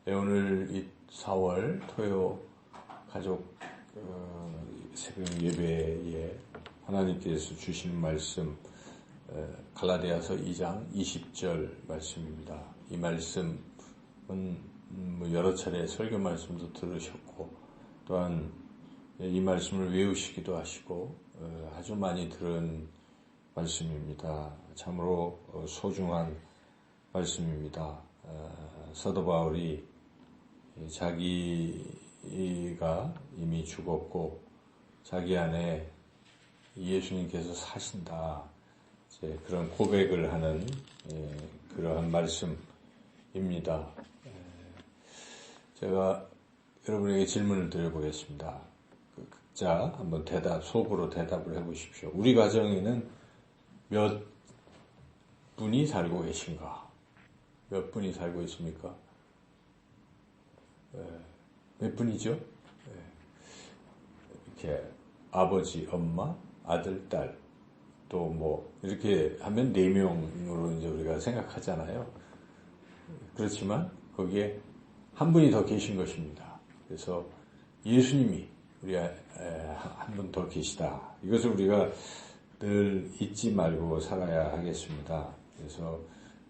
오늘 4월 토요 가족 새벽 예배에 하나님께서 주시는 말씀 갈라디아서 2장 20절 말씀입니다. 이 말씀은 여러 차례 설교 말씀도 들으셨고 또한 이 말씀을 외우시기도 하시고 아주 많이 들은 말씀입니다. 참으로 소중한 말씀입니다. 사도 바울이 자기가 이미 죽었고 자기 안에 예수님께서 사신다, 이제 그런 고백을 하는 그러한 말씀입니다. 제가 여러분에게 질문을 드려보겠습니다. 각자 한번 속으로 대답을 해보십시오. 우리 가정에는 몇 분이 살고 계신가? 몇 분이 살고 있습니까? 몇 분이죠? 이렇게 아버지, 엄마, 아들, 딸, 또 뭐 이렇게 하면 4명으로 이제 우리가 생각하잖아요. 그렇지만 거기에 한 분이 더 계신 것입니다. 그래서 예수님이 우리 한 분 더 계시다. 이것을 우리가 늘 잊지 말고 살아야 하겠습니다. 그래서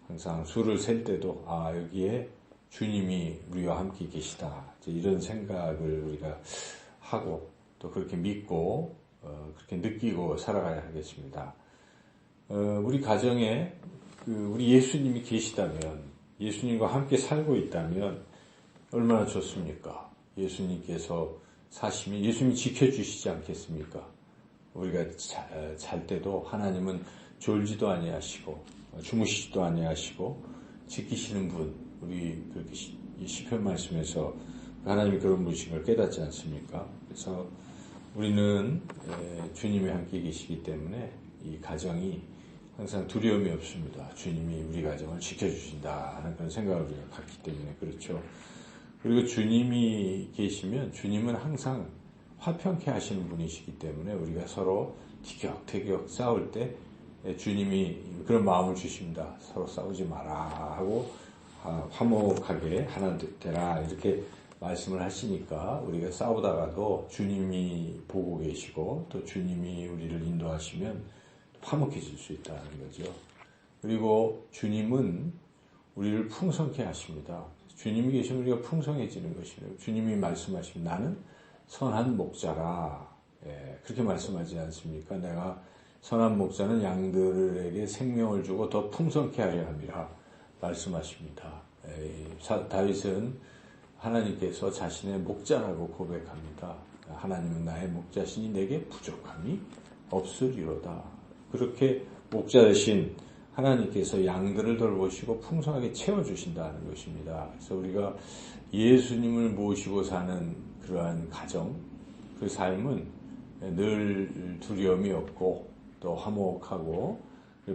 항상 수를 셀 때도 여기에 주님이 우리와 함께 계시다, 이런 생각을 우리가 하고 또 그렇게 믿고 그렇게 느끼고 살아가야 하겠습니다. 우리 가정에 우리 예수님이 계시다면, 예수님과 함께 살고 있다면 얼마나 좋습니까? 예수님께서 사시면 예수님이 지켜주시지 않겠습니까? 우리가 잘 때도 하나님은 졸지도 아니하시고 주무시지도 아니하시고 지키시는 분, 우리 그렇게 시편 말씀에서 하나님이 그런 분이신 걸 깨닫지 않습니까? 그래서 우리는 주님이 함께 계시기 때문에 이 가정이 항상 두려움이 없습니다. 주님이 우리 가정을 지켜주신다 하는 그런 생각을 우리가 갖기 때문에 그렇죠. 그리고 주님이 계시면 주님은 항상 화평케 하시는 분이시기 때문에 우리가 서로 티격태격 싸울 때 주님이 그런 마음을 주십니다. 서로 싸우지 마라 하고 화목하게 하나 되라 이렇게 말씀을 하시니까 우리가 싸우다가도 주님이 보고 계시고 또 주님이 우리를 인도하시면 화목해질 수 있다는 거죠. 그리고 주님은 우리를 풍성케 하십니다. 주님이 계시면 우리가 풍성해지는 것이에요. 주님이 말씀하시면 나는 선한 목자라, 그렇게 말씀하지 않습니까? 내가 선한 목자는 양들에게 생명을 주고 더 풍성케 하려 함이라 말씀하십니다. 다윗은 하나님께서 자신의 목자라고 고백합니다. 하나님은 나의 목자시니 내게 부족함이 없으리로다. 그렇게 목자 되신 하나님께서 양들을 돌보시고 풍성하게 채워주신다는 것입니다. 그래서 우리가 예수님을 모시고 사는 그러한 가정, 그 삶은 늘 두려움이 없고 또 화목하고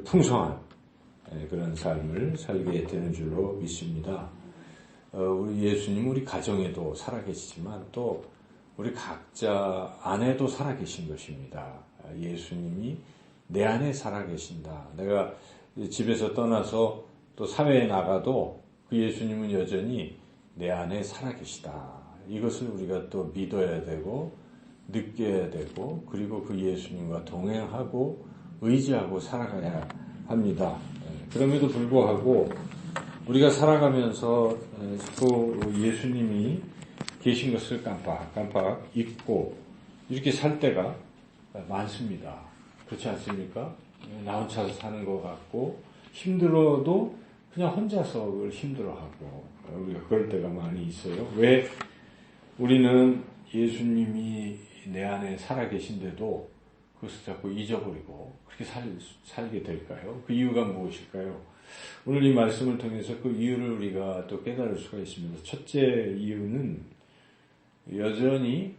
풍성한 그런 삶을 살게 되는 줄로 믿습니다. 우리 예수님은 우리 가정에도 살아계시지만 또 우리 각자 안에도 살아계신 것입니다. 예수님이 내 안에 살아계신다. 내가 집에서 떠나서 또 사회에 나가도 그 예수님은 여전히 내 안에 살아계시다. 이것을 우리가 또 믿어야 되고 느껴야 되고 그리고 그 예수님과 동행하고 의지하고 살아가야 합니다. 그럼에도 불구하고 우리가 살아가면서 또 예수님이 계신 것을 깜빡 잊고 이렇게 살 때가 많습니다. 그렇지 않습니까? 나 혼자서 사는 것 같고 힘들어도 그냥 혼자서 그걸 힘들어하고 우리가 그럴 때가 많이 있어요. 왜 우리는 예수님이 내 안에 살아계신데도 그것을 자꾸 잊어버리고 그렇게 살게 될까요? 그 이유가 무엇일까요? 오늘 이 말씀을 통해서 그 이유를 우리가 또 깨달을 수가 있습니다. 첫째 이유는 여전히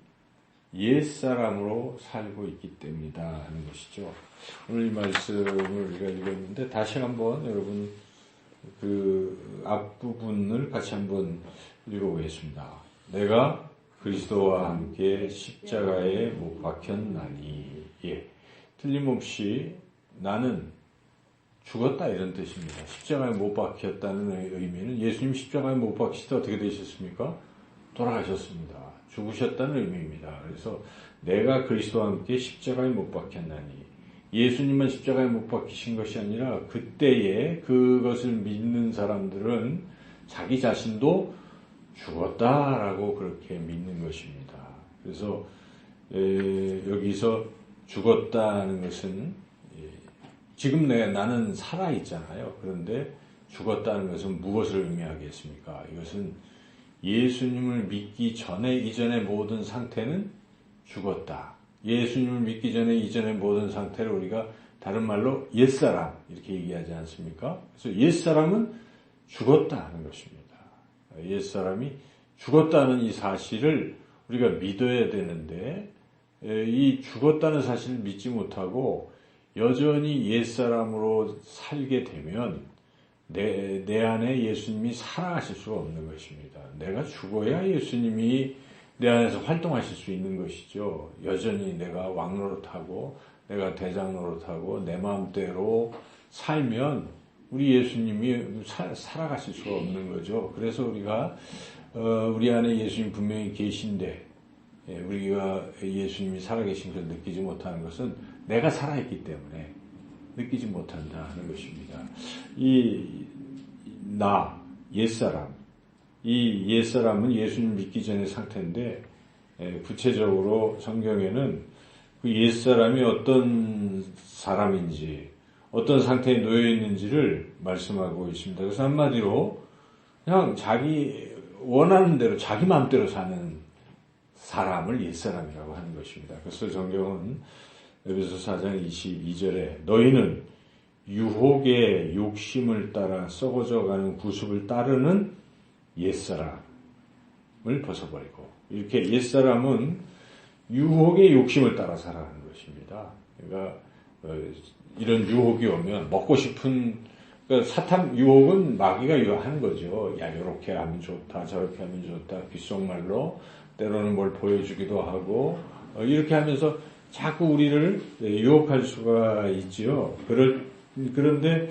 옛사람으로 살고 있기 때문이다 하는 것이죠. 오늘 이 말씀을 우리가 읽었는데 다시 한번 여러분 그 앞부분을 같이 한번 읽어보겠습니다. 내가 그리스도와 함께 십자가에 못 박혔나니, 틀림없이 나는 죽었다 이런 뜻입니다. 십자가에 못 박혔다는 의미는 예수님 십자가에 못 박히실 때 어떻게 되셨습니까? 돌아가셨습니다. 죽으셨다는 의미입니다. 그래서 내가 그리스도와 함께 십자가에 못 박혔나니 예수님만 십자가에 못 박히신 것이 아니라 그때에 그것을 믿는 사람들은 자기 자신도 죽었다라고 그렇게 믿는 것입니다. 그래서 여기서 죽었다는 것은 지금 나는 살아있잖아요. 그런데 죽었다는 것은 무엇을 의미하겠습니까? 이것은 예수님을 믿기 전에 이전의 모든 상태는 죽었다. 예수님을 믿기 전에 이전의 모든 상태를 우리가 다른 말로 옛사람 이렇게 얘기하지 않습니까? 그래서 옛사람은 죽었다는 것입니다. 옛사람이 죽었다는 이 사실을 우리가 믿어야 되는데 이 죽었다는 사실을 믿지 못하고 여전히 옛사람으로 살게 되면 내 안에 예수님이 살아가실 수가 없는 것입니다. 내가 죽어야 예수님이 내 안에서 활동하실 수 있는 것이죠. 여전히 내가 왕 노릇하고 내가 대장 노릇하고 내 마음대로 살면 우리 예수님이 살아가실 수가 없는 거죠. 그래서 우리가 우리 안에 예수님 분명히 계신데 우리가 예수님이 살아계신 것을 느끼지 못하는 것은 내가 살아있기 때문에 느끼지 못한다는 것입니다. 옛사람, 이 옛사람은 예수님 믿기 전의 상태인데 구체적으로 성경에는 그 옛사람이 어떤 사람인지 어떤 상태에 놓여 있는지를 말씀하고 있습니다. 그래서 한마디로 그냥 자기 원하는 대로 자기 마음대로 사는 사람을 옛사람이라고 하는 것입니다. 그래서 성경은 에베소서 4장 22절에 너희는 유혹의 욕심을 따라 썩어져가는 구습을 따르는 옛사람을 벗어버리고 이렇게 옛사람은 유혹의 욕심을 따라 살아가는 것입니다. 그러니까 이런 유혹이 오면 먹고 싶은 그러니까 사탄 유혹은 마귀가 유혹하는 거죠. 야 이렇게 하면 좋다 저렇게 하면 좋다 귓속말로 때로는 뭘 보여주기도 하고 이렇게 하면서 자꾸 우리를 유혹할 수가 있지요. 그런데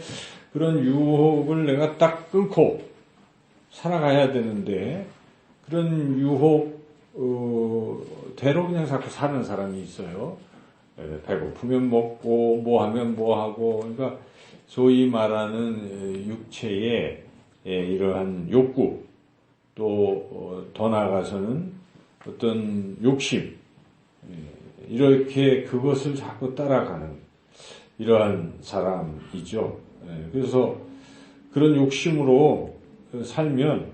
그런 유혹을 내가 딱 끊고 살아가야 되는데 그런 유혹대로 그냥 자꾸 사는 사람이 있어요. 배고프면 먹고 뭐 하면 뭐 하고 그러니까 소위 말하는 육체의 이러한 욕구 또 더 나아가서는 어떤 욕심 이렇게 그것을 자꾸 따라가는 이러한 사람이죠. 그래서 그런 욕심으로 살면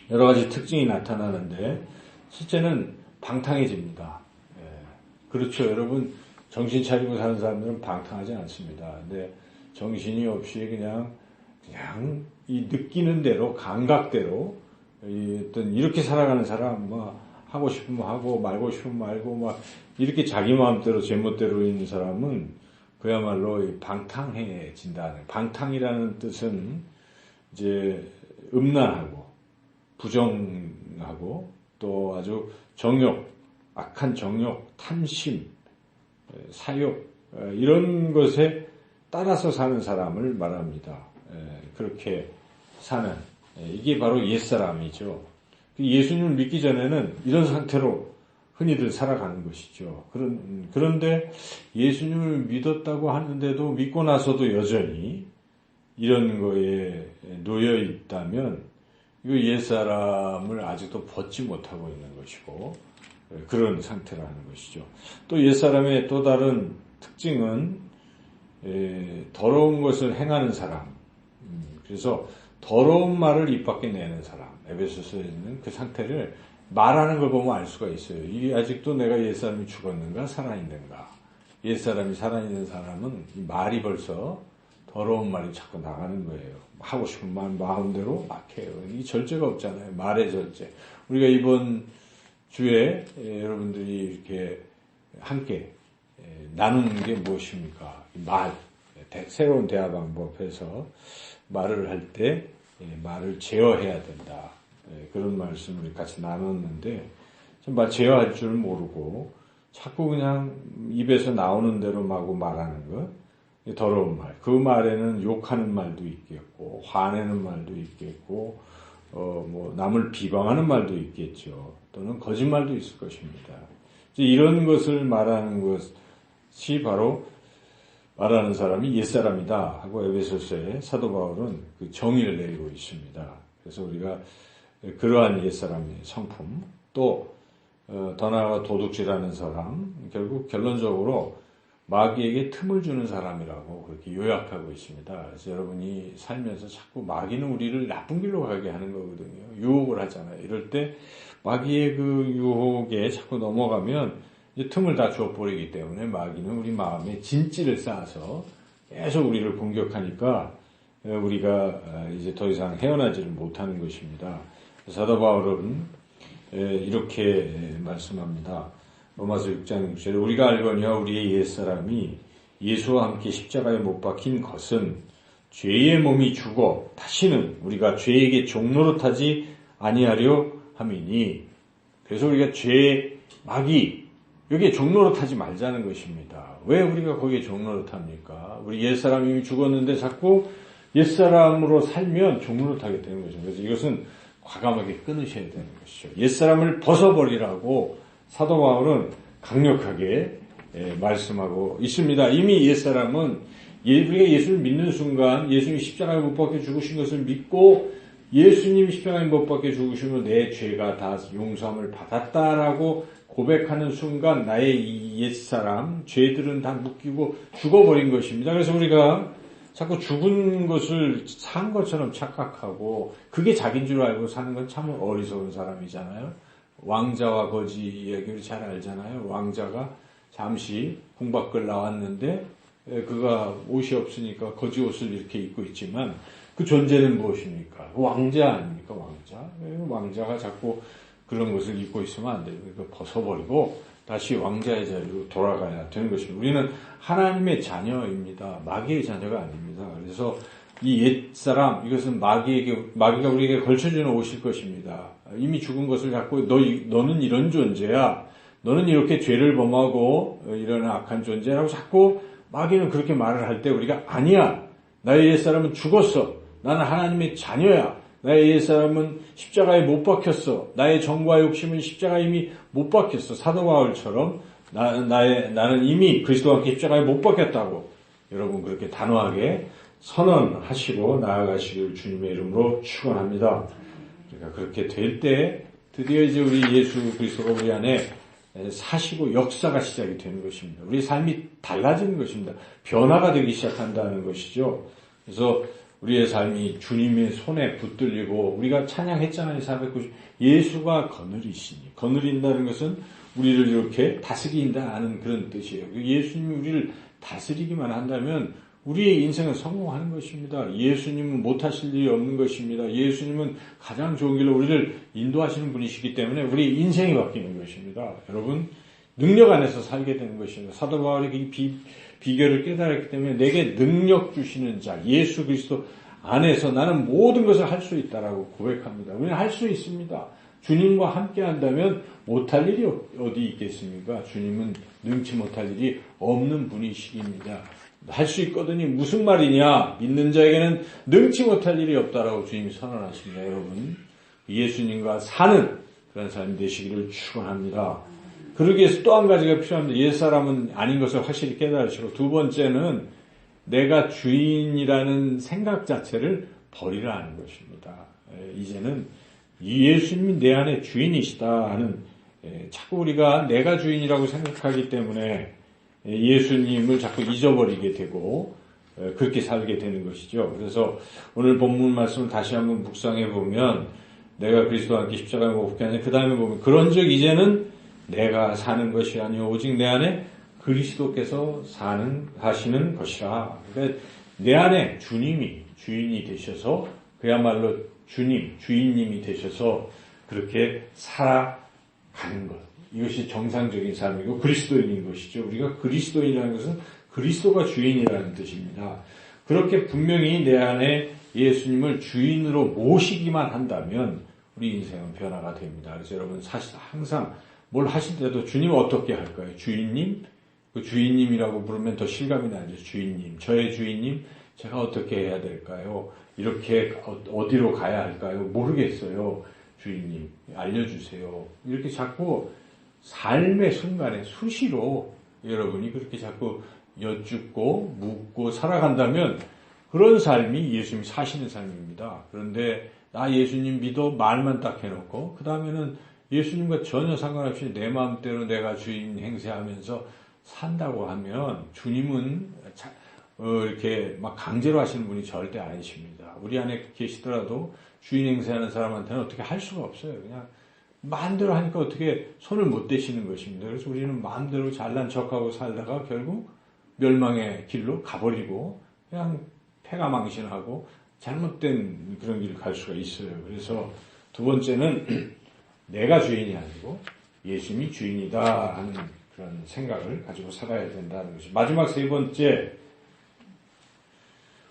여러 가지 특징이 나타나는데 실제는 방탕해집니다. 그렇죠. 여러분 정신 차리고 사는 사람들은 방탕하지 않습니다. 근데 정신이 없이 그냥 이 느끼는 대로 감각대로 어떤 이렇게 살아가는 사람 하고 싶으면 하고 말고 싶으면 말고 이렇게 자기 마음대로 제멋대로 있는 사람은 그야말로 방탕해진다는 방탕이라는 뜻은 이제 음란하고 부정하고 또 아주 정욕, 악한 정욕, 탐심, 사욕 이런 것에 따라서 사는 사람을 말합니다. 그렇게 사는 이게 바로 옛사람이죠. 예수님을 믿기 전에는 이런 상태로 흔히들 살아가는 것이죠. 그런데 예수님을 믿었다고 하는데도 믿고 나서도 여전히 이런 거에 놓여 있다면 이거 옛사람을 아직도 벗지 못하고 있는 것이고 그런 상태라는 것이죠. 또 옛사람의 또 다른 특징은 더러운 것을 행하는 사람. 그래서 더러운 말을 입 밖에 내는 사람. 에베소서에 있는 그 상태를 말하는 걸 보면 알 수가 있어요. 이게 아직도 내가 옛사람이 죽었는가 살아있는가. 옛사람이 살아있는 사람은 이 말이 벌써 더러운 말이 자꾸 나가는 거예요. 하고 싶은 말 마음대로 막 해요. 이 절제가 없잖아요. 말의 절제. 우리가 이번 주에 여러분들이 이렇게 함께 나누는 게 무엇입니까? 말. 새로운 대화 방법에서 말을 할 때 말을 제어해야 된다. 그런 말씀을 같이 나눴는데 말 제어할 줄 모르고 자꾸 그냥 입에서 나오는 대로 마구 말하는 것 더러운 말. 그 말에는 욕하는 말도 있겠고, 화내는 말도 있겠고, 남을 비방하는 말도 있겠죠. 또는 거짓말도 있을 것입니다. 이런 것을 말하는 것이 바로 말하는 사람이 옛사람이다 하고 에베소서에 사도 바울은 그 정의를 내리고 있습니다. 그래서 우리가 그러한 옛사람의 성품, 또 더 나아가 도둑질하는 사람, 결국 결론적으로 마귀에게 틈을 주는 사람이라고 그렇게 요약하고 있습니다. 그래서 여러분이 살면서 자꾸 마귀는 우리를 나쁜 길로 가게 하는 거거든요. 유혹을 하잖아요. 이럴 때 마귀의 그 유혹에 자꾸 넘어가면 이제 틈을 다 줘버리기 때문에 마귀는 우리 마음에 진찌를 쌓아서 계속 우리를 공격하니까 우리가 이제 더 이상 헤어나지를 못하는 것입니다. 사도 바울은 이렇게 말씀합니다. 로마서 6장 6절에 우리가 알거니와 우리의 옛사람이 예수와 함께 십자가에 못 박힌 것은 죄의 몸이 죽어 다시는 우리가 죄에게 종노릇하지 아니하려 함이니. 그래서 우리가 죄, 마귀 여기에 종노릇하지 말자는 것입니다. 왜 우리가 거기에 종노릇합니까? 우리 옛사람이 이미 죽었는데 자꾸 옛사람으로 살면 종노릇하게 되는 것입니다. 그래서 이것은 과감하게 끊으셔야 되는 것이죠. 옛사람을 벗어버리라고 사도 바울은 강력하게 말씀하고 있습니다. 이미 옛사람은 우리가 예수를 믿는 순간 예수님이 십자가에 못 박혀 죽으신 것을 믿고 예수님이 십자가에 못 박혀 죽으심으로 내 죄가 다 용서함을 받았다라고 고백하는 순간 나의 옛사람, 죄들은 다 묶이고 죽어버린 것입니다. 그래서 우리가 자꾸 죽은 것을 산 것처럼 착각하고 그게 자기인 줄 알고 사는 건 참 어리석은 사람이잖아요. 왕자와 거지 얘기를 잘 알잖아요. 왕자가 잠시 궁 밖을 나왔는데 그가 옷이 없으니까 거지 옷을 이렇게 입고 있지만 그 존재는 무엇입니까? 왕자 아닙니까? 왕자. 왕자가 자꾸 그런 것을 입고 있으면 안 돼요. 그러니까 벗어버리고 다시 왕자의 자리로 돌아가야 되는 것입니다. 우리는 하나님의 자녀입니다. 마귀의 자녀가 아닙니다. 그래서 이 옛사람, 이것은 마귀가 우리에게 걸쳐주는 옷일 것입니다. 이미 죽은 것을 갖고 너는 이런 존재야. 너는 이렇게 죄를 범하고 이런 악한 존재라고 자꾸 마귀는 그렇게 말을 할 때 우리가 아니야. 나의 옛사람은 죽었어. 나는 하나님의 자녀야. 나의 옛사람은 십자가에 못 박혔어. 나의 정과 욕심은 십자가에 이미 못 박혔어. 사도 바울처럼 나는 이미 그리스도와 함께 십자가에 못 박혔다고 여러분 그렇게 단호하게 선언하시고 나아가시길 주님의 이름으로 축원합니다. 그러니까 그렇게 될 때 드디어 이제 우리 예수 그리스도가 우리 안에 사시고 역사가 시작이 되는 것입니다. 우리 삶이 달라지는 것입니다. 변화가 되기 시작한다는 것이죠. 그래서 우리의 삶이 주님의 손에 붙들리고 우리가 찬양했잖아요. 490 예수가 거느리시니. 거느린다는 것은 우리를 이렇게 다스린다는 그런 뜻이에요. 예수님이 우리를 다스리기만 한다면 우리의 인생은 성공하는 것입니다. 예수님은 못하실 일이 없는 것입니다. 예수님은 가장 좋은 길로 우리를 인도하시는 분이시기 때문에 우리 인생이 바뀌는 것입니다. 여러분 능력 안에서 살게 되는 것입니다. 사도 바울이 비결을 깨달았기 때문에 내게 능력 주시는 자 예수 그리스도 안에서 나는 모든 것을 할 수 있다라고 고백합니다. 우리는 할 수 있습니다. 주님과 함께 한다면 못할 일이 어디 있겠습니까? 주님은 능치 못할 일이 없는 분이시기입니다. 할 수 있거든요. 무슨 말이냐? 믿는 자에게는 능치 못할 일이 없다라고 주님이 선언하십니다. 여러분 예수님과 사는 그런 삶이 되시기를 축원합니다. 그러기 위해서 또 한 가지가 필요합니다. 옛사람은 아닌 것을 확실히 깨달으시고 두 번째는 내가 주인이라는 생각 자체를 버리라는 것입니다. 이제는 예수님이 내 안에 주인이시다 하는 자꾸 우리가 내가 주인이라고 생각하기 때문에 예수님을 자꾸 잊어버리게 되고 그렇게 살게 되는 것이죠. 그래서 오늘 본문 말씀을 다시 한번 묵상해 보면 내가 그리스도와 함께 십자가에 못 박혀 하냐 그 다음에 보면 그런즉 이제는 내가 사는 것이 아니요 오직 내 안에 그리스도께서 하시는 것이라. 그러니까 내 안에 주님이 주인이 되셔서 그야말로 주인님이 되셔서 그렇게 살아가는 것. 이것이 정상적인 삶이고 그리스도인인 것이죠. 우리가 그리스도인이라는 것은 그리스도가 주인이라는 뜻입니다. 그렇게 분명히 내 안에 예수님을 주인으로 모시기만 한다면 우리 인생은 변화가 됩니다. 그래서 여러분 사실 항상 뭘 하실 때도 주님 어떻게 할까요? 주인님? 그 주인님이라고 부르면 더 실감이 나죠. 주인님, 저의 주인님, 제가 어떻게 해야 될까요? 이렇게 어디로 가야 할까요? 모르겠어요. 주인님, 알려주세요. 이렇게 자꾸 삶의 순간에 수시로 여러분이 그렇게 자꾸 여쭙고 묻고 살아간다면 그런 삶이 예수님이 사시는 삶입니다. 그런데 나 예수님 믿어 말만 딱 해놓고 그 다음에는 예수님과 전혀 상관없이 내 마음대로 내가 주인 행세하면서 산다고 하면 주님은 이렇게 막 강제로 하시는 분이 절대 아니십니다. 우리 안에 계시더라도 주인 행세하는 사람한테는 어떻게 할 수가 없어요. 그냥 마음대로 하니까 어떻게 손을 못 대시는 것입니다. 그래서 우리는 마음대로 잘난 척하고 살다가 결국 멸망의 길로 가버리고 그냥 패가망신하고 잘못된 그런 길을 갈 수가 있어요. 그래서 두 번째는 내가 주인이 아니고 예수님이 주인이다 하는 그런 생각을 가지고 살아야 된다는 것이. 마지막 세 번째,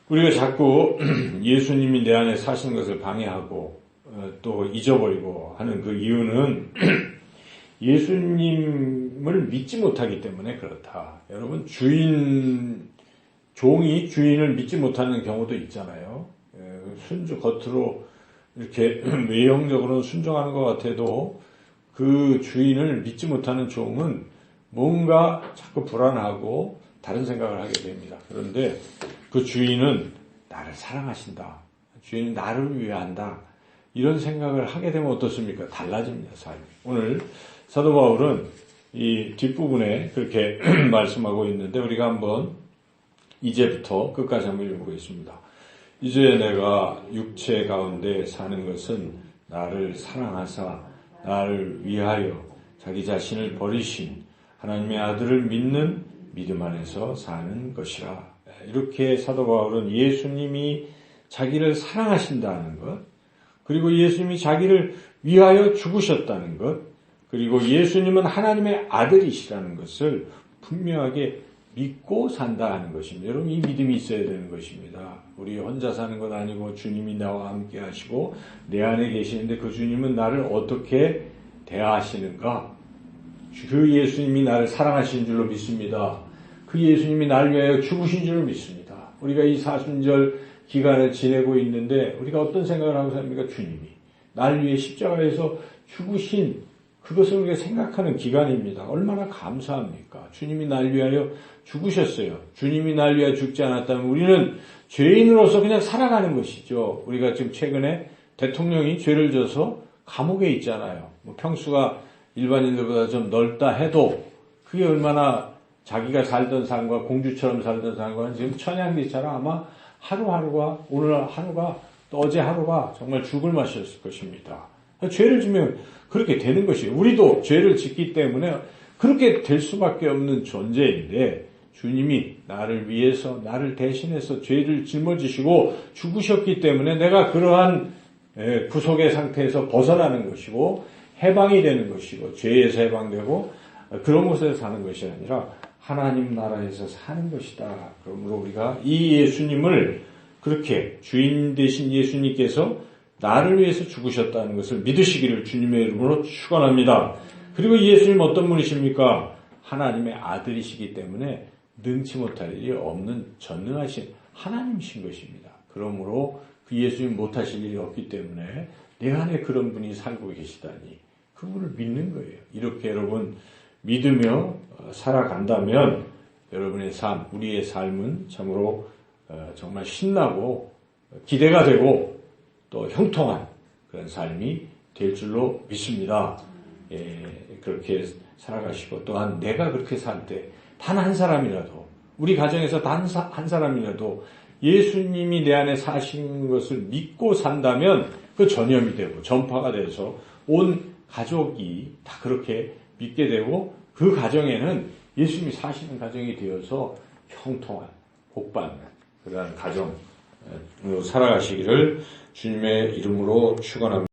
우리가 자꾸 예수님이 내 안에 사시는 것을 방해하고 또 잊어버리고 하는 그 이유는 예수님을 믿지 못하기 때문에 그렇다. 여러분, 종이 주인을 믿지 못하는 경우도 있잖아요. 겉으로 이렇게 외형적으로는 순종하는 것 같아도 그 주인을 믿지 못하는 종은 뭔가 자꾸 불안하고 다른 생각을 하게 됩니다. 그런데 그 주인은 나를 사랑하신다. 주인이 나를 위한다. 이런 생각을 하게 되면 어떻습니까? 달라집니다, 삶이. 오늘 사도 바울은 이 뒷부분에 그렇게 말씀하고 있는데 우리가 한번 이제부터 끝까지 한번 읽어보겠습니다. 이제 내가 육체 가운데 사는 것은 나를 사랑하사 나를 위하여 자기 자신을 버리신 하나님의 아들을 믿는 믿음 안에서 사는 것이라. 이렇게 사도 바울은 예수님이 자기를 사랑하신다는 것, 그리고 예수님이 자기를 위하여 죽으셨다는 것, 그리고 예수님은 하나님의 아들이시라는 것을 분명하게 믿고 산다 하는 것입니다. 여러분, 이 믿음이 있어야 되는 것입니다. 우리 혼자 사는 것 아니고 주님이 나와 함께 하시고 내 안에 계시는데 그 주님은 나를 어떻게 대하시는가? 그 예수님이 나를 사랑하신 줄로 믿습니다. 그 예수님이 나를 위하여 죽으신 줄로 믿습니다. 우리가 이 사순절 기간을 지내고 있는데 우리가 어떤 생각을 하고 삽니까? 주님이 나를 위해 십자가에서 죽으신 그것을 우리가 생각하는 기간입니다. 얼마나 감사합니까? 주님이 나를 위하여 죽으셨어요. 주님이 나를 위하여 죽지 않았다면 우리는 죄인으로서 그냥 살아가는 것이죠. 우리가 지금 최근에 대통령이 죄를 져서 감옥에 있잖아요. 평수가 일반인들보다 좀 넓다 해도 그게 얼마나 자기가 살던 삶과 공주처럼 살던 삶과는 지금 천양기처럼 아마 하루하루가 오늘 하루가 또 어제 하루가 정말 죽을 맛이었을 것입니다. 죄를 지면 그렇게 되는 것이에요. 우리도 죄를 짓기 때문에 그렇게 될 수밖에 없는 존재인데 주님이 나를 위해서 나를 대신해서 죄를 짊어지시고 죽으셨기 때문에 내가 그러한 구속의 상태에서 벗어나는 것이고 해방이 되는 것이고 죄에서 해방되고 그런 곳에서 사는 것이 아니라 하나님 나라에서 사는 것이다. 그러므로 우리가 이 예수님을 그렇게 주인 되신 예수님께서 나를 위해서 죽으셨다는 것을 믿으시기를 주님의 이름으로 축원합니다. 그리고 예수님 어떤 분이십니까? 하나님의 아들이시기 때문에 능치 못할 일이 없는 전능하신 하나님이신 것입니다. 그러므로 그 예수님 못하실 일이 없기 때문에 내 안에 그런 분이 살고 계시다니 그분을 믿는 거예요. 이렇게 여러분 믿으며 살아간다면 여러분의 삶, 우리의 삶은 참으로 정말 신나고 기대가 되고 또 형통한 그런 삶이 될 줄로 믿습니다. 그렇게 살아가시고 또한 내가 그렇게 살 때 단 한 사람이라도 우리 가정에서 단 한 사람이라도 예수님이 내 안에 사신 것을 믿고 산다면 그 전염이 되고 전파가 돼서 온 가족이 다 그렇게 믿게 되고 그 가정에는 예수님이 사시는 가정이 되어서 형통한 복받는 그러한 가정으로 살아가시기를 주님의 이름으로 축원합니다.